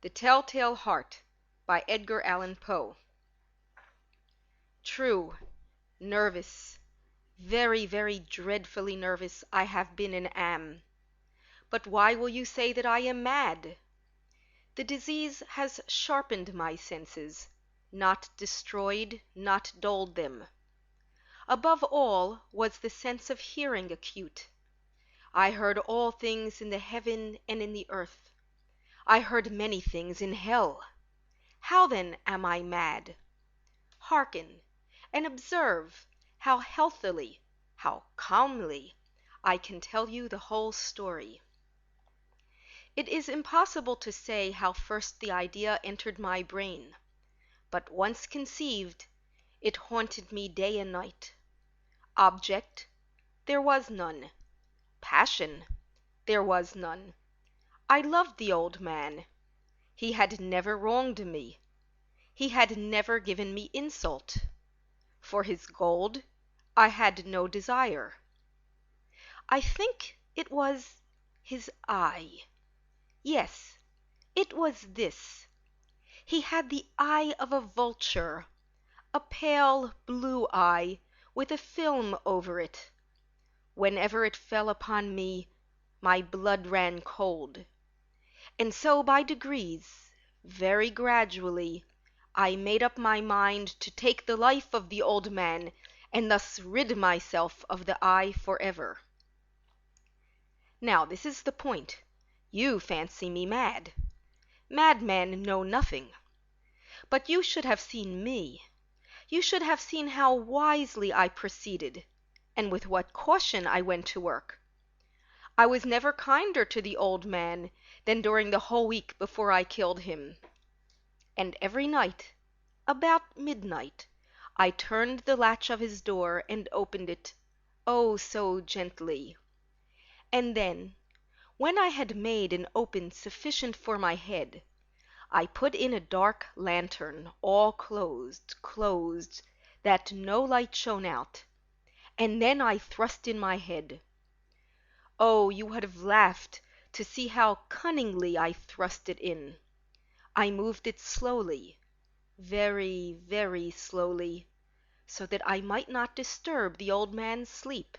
The Telltale Heart by Edgar Allan Poe. True, nervous, very, very dreadfully nervous I have been and am. But why will you say that I am mad? The disease has sharpened my senses, not destroyed, not dulled them. Above all was the sense of hearing acute. I heard all things in the heaven and in the earth. I heard many things in hell. How then am I mad? Hearken, and observe how healthily, how calmly, I can tell you the whole story. It is impossible to say how first the idea entered my brain, but once conceived, it haunted me day and night. Object, there was none. Passion, there was none. I loved the old man. He had never wronged me. He had never given me insult. For his gold I had no desire. I think it was his eye. Yes, it was this. He had the eye of a vulture, a pale blue eye with a film over it. Whenever it fell upon me, my blood ran cold. And so by degrees, very gradually, I made up my mind to take the life of the old man and thus rid myself of the eye forever. Now this is the point. You fancy me mad. Madmen know nothing. But you should have seen me. You should have seen how wisely I proceeded, and with what caution I went to work. I was never kinder to the old man than during the whole week before I killed him. And every night, about midnight, I turned the latch of his door and opened it, oh, so gently. And then, when I had made an open sufficient for my head, I put in a dark lantern, all closed, that no light shone out, and then I thrust in my head. Oh, you would have laughed to see how cunningly I thrust it in. I moved it slowly, very, very slowly, so that I might not disturb the old man's sleep.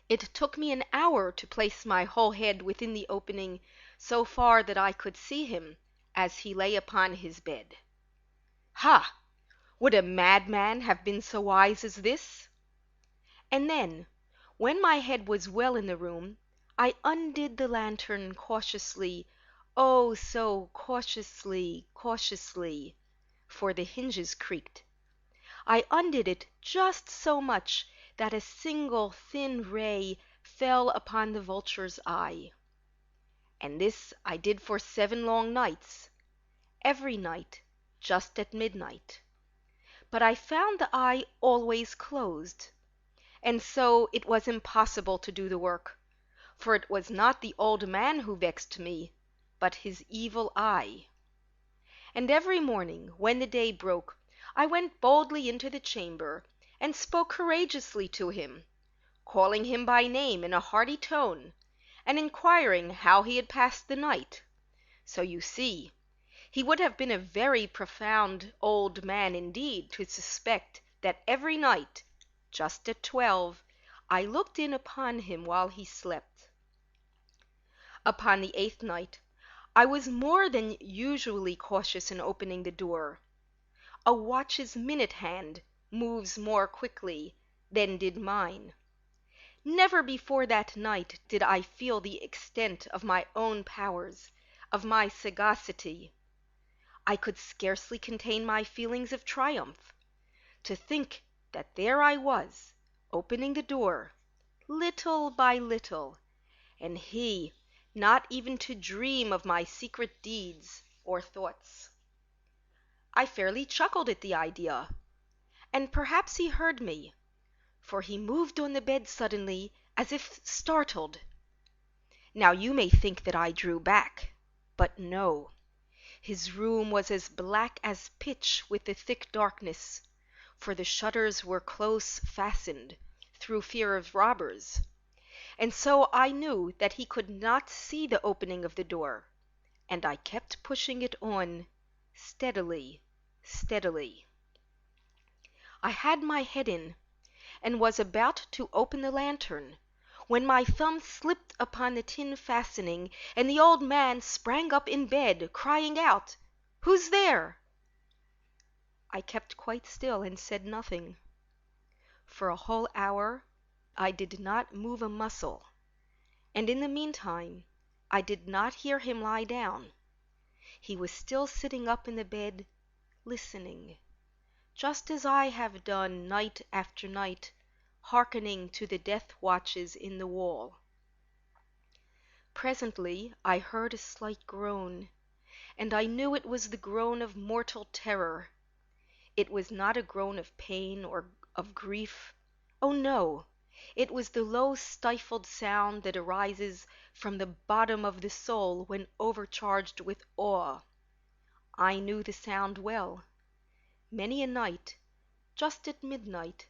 It took me an hour to place my whole head within the opening so far that I could see him as he lay upon his bed. Ha! Would a madman have been so wise as this? And then, when my head was well in the room, I undid the lantern cautiously, oh, so cautiously, cautiously, for the hinges creaked. I undid it just so much that a single thin ray fell upon the vulture's eye. And this I did for 7 long nights, every night just at midnight. But I found the eye always closed, and so it was impossible to do the work, for it was not the old man who vexed me, but his evil eye. And every morning, when the day broke, I went boldly into the chamber, and spoke courageously to him, calling him by name in a hearty tone, and inquiring how he had passed the night. So you see, he would have been a very profound old man indeed to suspect that every night, just at 12, I looked in upon him while he slept. Upon the 8th night, I was more than usually cautious in opening the door. A watch's minute hand moves more quickly than did mine. Never before that night did I feel the extent of my own powers, of my sagacity. I could scarcely contain my feelings of triumph. To think that there I was, opening the door, little by little, and he not even to dream of my secret deeds or thoughts. I fairly chuckled at the idea, and perhaps he heard me, for he moved on the bed suddenly as if startled. Now you may think that I drew back, but no. His room was as black as pitch with the thick darkness, for the shutters were close fastened, through fear of robbers, and so I knew that he could not see the opening of the door, and I kept pushing it on, steadily, steadily. I had my head in, and was about to open the lantern, when my thumb slipped upon the tin fastening, and the old man sprang up in bed, crying out, "Who's there?" I kept quite still and said nothing. For a whole hour I did not move a muscle, and in the meantime I did not hear him lie down. He was still sitting up in the bed, listening, just as I have done night after night, hearkening to the death watches in the wall. Presently I heard a slight groan, and I knew it was the groan of mortal terror. It was not a groan of pain or of grief. Oh no! It was the low stifled sound that arises from the bottom of the soul when overcharged with awe. I knew the sound well. Many a night, just at midnight,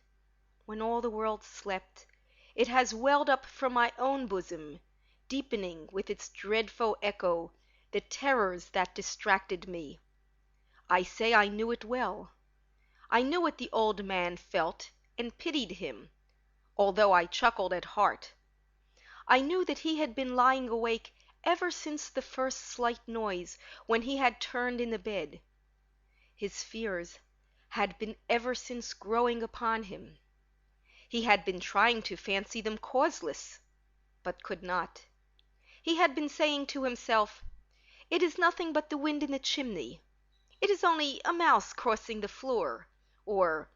when all the world slept, it has welled up from my own bosom, deepening with its dreadful echo the terrors that distracted me. I say I knew it well. I knew what the old man felt, and pitied him, although I chuckled at heart. I knew that he had been lying awake ever since the first slight noise, when he had turned in the bed. His fears had been ever since growing upon him. He had been trying to fancy them causeless, but could not. He had been saying to himself, "It is nothing but the wind in the chimney. It is only a mouse crossing the floor," or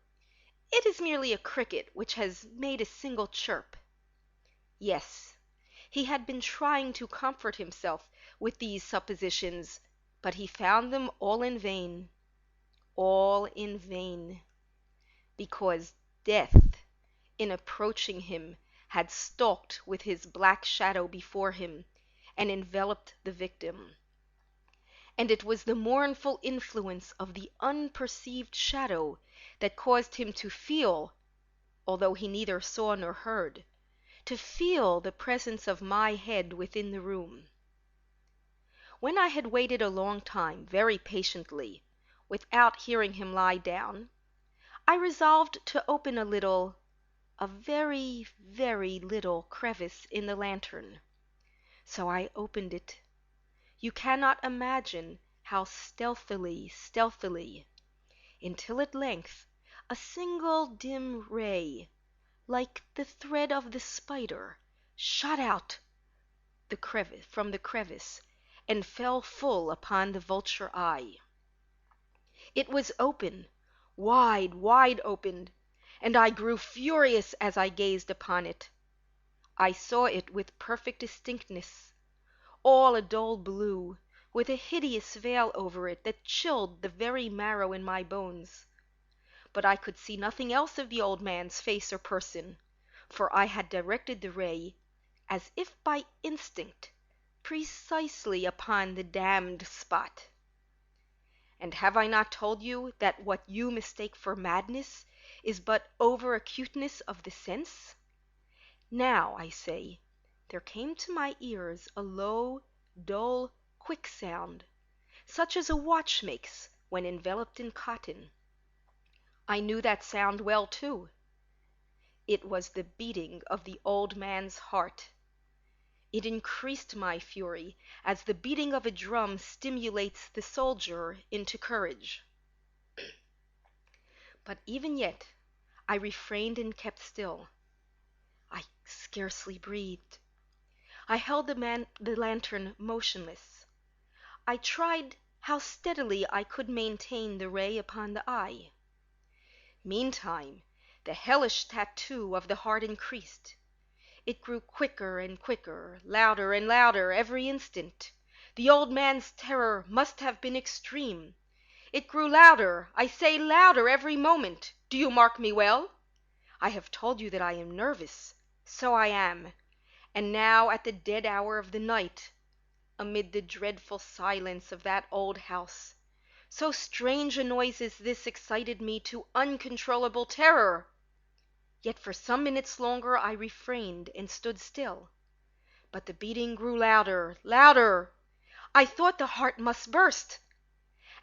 "It is merely a cricket which has made a single chirp." Yes, he had been trying to comfort himself with these suppositions, but he found them all in vain. All in vain. Because death, in approaching him, had stalked with his black shadow before him, and enveloped the victim. And it was the mournful influence of the unperceived shadow that caused him to feel, although he neither saw nor heard, to feel the presence of my head within the room. When I had waited a long time, very patiently, without hearing him lie down, I resolved to open a very, very little crevice in the lantern. So I opened it. You cannot imagine how stealthily, stealthily, until at length a single dim ray, like the thread of the spider, shot out from the crevice, and fell full upon the vulture eye. It was open, wide, wide open, and I grew furious as I gazed upon it. I saw it with perfect distinctness, all a dull blue, with a hideous veil over it that chilled the very marrow in my bones. But I could see nothing else of the old man's face or person, for I had directed the ray, as if by instinct, precisely upon the damned spot. And have I not told you that what you mistake for madness is but over-acuteness of the sense? Now, I say, there came to my ears a low, dull, quick sound, such as a watch makes when enveloped in cotton. I knew that sound well, too. It was the beating of the old man's heart. It increased my fury, as the beating of a drum stimulates the soldier into courage. But even yet I refrained and kept still. I scarcely breathed. I held the lantern motionless. I tried how steadily I could maintain the ray upon the eye. Meantime the hellish tattoo of the heart increased. It grew quicker and quicker, louder and louder every instant. The old man's terror must have been extreme. It grew louder, I say louder every moment. Do you mark me well? I have told you that I am nervous. So I am. And now at the dead hour of the night, amid the dreadful silence of that old house, so strange a noise as this excited me to uncontrollable terror. Yet for some minutes longer I refrained and stood still. But the beating grew louder, louder. I thought the heart must burst.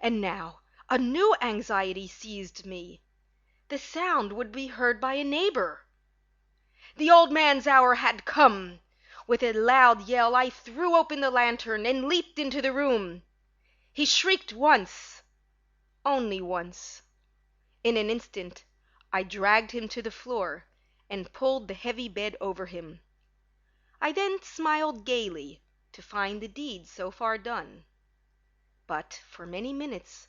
And now a new anxiety seized me. The sound would be heard by a neighbor. The old man's hour had come. With a loud yell I threw open the lantern and leaped into the room. He shrieked once, only once. In an instant I dragged him to the floor and pulled the heavy bed over him. I then smiled gaily to find the deed so far done. But for many minutes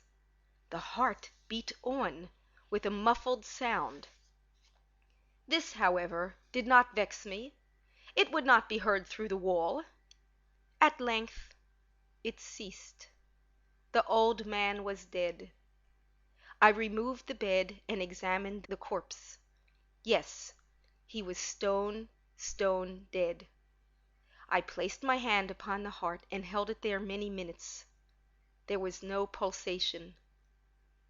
the heart beat on with a muffled sound. This, however, did not vex me. It would not be heard through the wall. At length it ceased. The old man was dead. I removed the bed and examined the corpse. Yes, he was stone dead. I placed my hand upon the heart and held it there many minutes. There was no pulsation.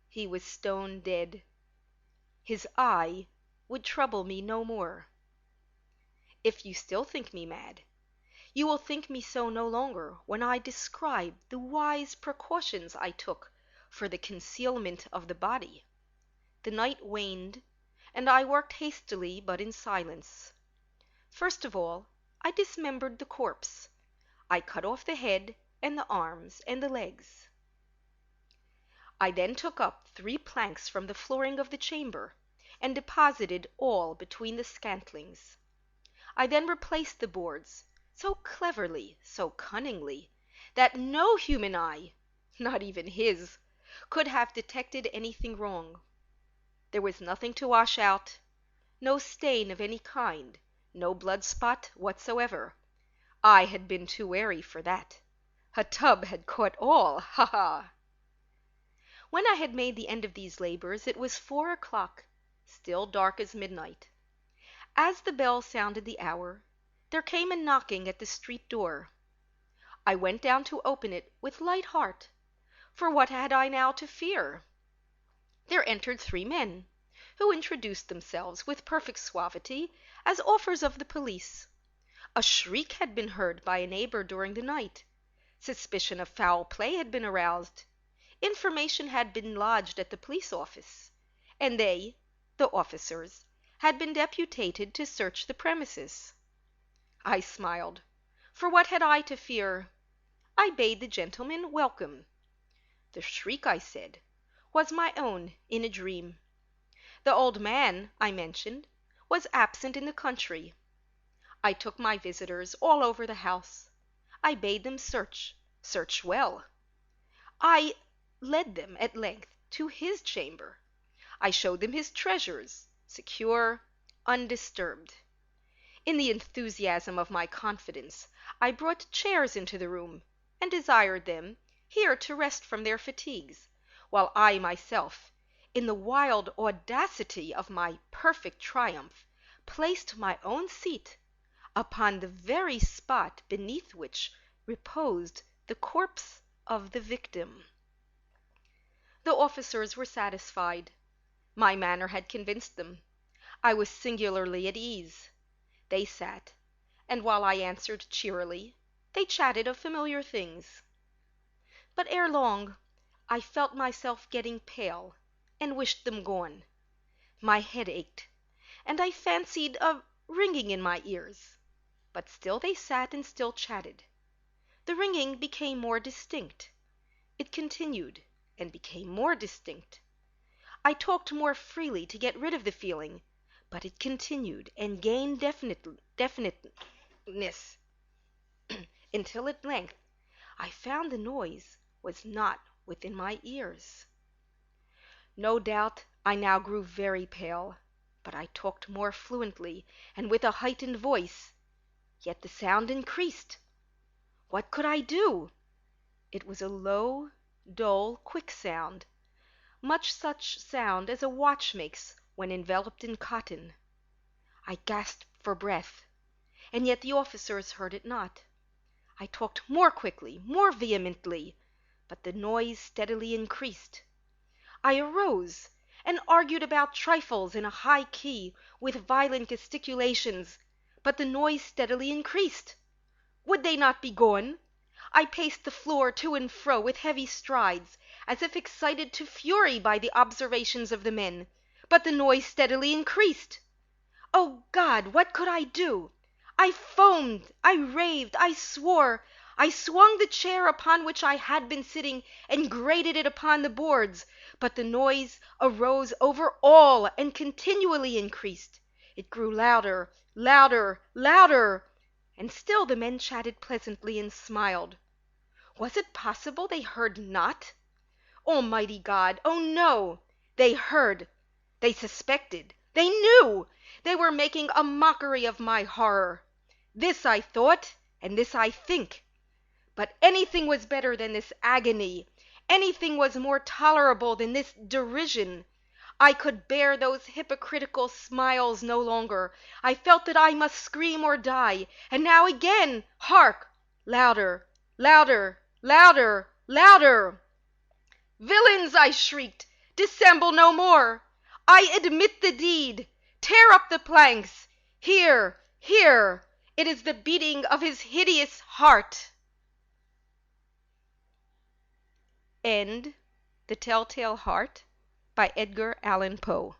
He was stone dead. His eye would trouble me no more. If you still think me mad, you will think me so no longer when I describe the wise precautions I took for the concealment of the body. The night waned, and I worked hastily but in silence. First of all, I dismembered the corpse. I cut off the head and the arms and the legs. I then took up 3 planks from the flooring of the chamber and deposited all between the scantlings. I then replaced the boards so cleverly, so cunningly, that no human eye, not even his, could have detected anything wrong. There was nothing to wash out, no stain of any kind, no blood spot whatsoever. I had been too wary for that. A tub had caught all, ha ha! When I had made the end of these labors, it was 4 o'clock, still dark as midnight. As the bell sounded the hour, there came a knocking at the street door. I went down to open it with light heart, for what had I now to fear? There entered 3 men, who introduced themselves with perfect suavity as offers of the police. A shriek had been heard by a neighbor during the night. Suspicion of foul play had been aroused. Information had been lodged at the police office, and they, the officers, had been deputed to search the premises. I smiled, for what had I to fear? I bade the gentlemen welcome. The shriek, I said, was my own in a dream. The old man, I mentioned, was absent in the country. I took my visitors all over the house. I bade them search well. I led them at length to his chamber. I showed them his treasures, secure, undisturbed. In the enthusiasm of my confidence, I brought chairs into the room, and desired them here to rest from their fatigues, while I myself, in the wild audacity of my perfect triumph, placed my own seat upon the very spot beneath which reposed the corpse of the victim. The officers were satisfied. My manner had convinced them. I was singularly at ease. They sat, and while I answered cheerily, they chatted of familiar things. But ere long I felt myself getting pale, and wished them gone. My head ached, and I fancied a ringing in my ears. But still they sat and still chatted. The ringing became more distinct. It continued and became more distinct. I talked more freely to get rid of the feeling, but it continued and gained definiteness until at length I found the noise was not within my ears. No doubt I now grew very pale, but I talked more fluently and with a heightened voice, yet the sound increased. What could I do? It was a low, dull, quick sound, much such sound as a watch makes when enveloped in cotton. I gasped for breath, and yet the officers heard it not. I talked more quickly, more vehemently, but the noise steadily increased. I arose and argued about trifles in a high key with violent gesticulations, but the noise steadily increased. Would they not be gone? I paced the floor to and fro with heavy strides, as if excited to fury by the observations of the men, but the noise steadily increased. O God, what could I do? I foamed, I raved, I swore. I swung the chair upon which I had been sitting and grated it upon the boards, but the noise arose over all and continually increased. It grew louder, louder, louder, and still the men chatted pleasantly and smiled. Was it possible they heard not? Almighty God, oh no! They heard, they suspected, they knew! They were making a mockery of my horror. This I thought, and this I think. But anything was better than this agony. Anything was more tolerable than this derision. I could bear those hypocritical smiles no longer. I felt that I must scream or die. And now again, hark! Louder, louder, louder, louder! "Villains!" I shrieked, "dissemble no more! I admit the deed! Tear up the planks! Hear, hear! It is the beating of his hideous heart!" End The Telltale Heart by Edgar Allan Poe.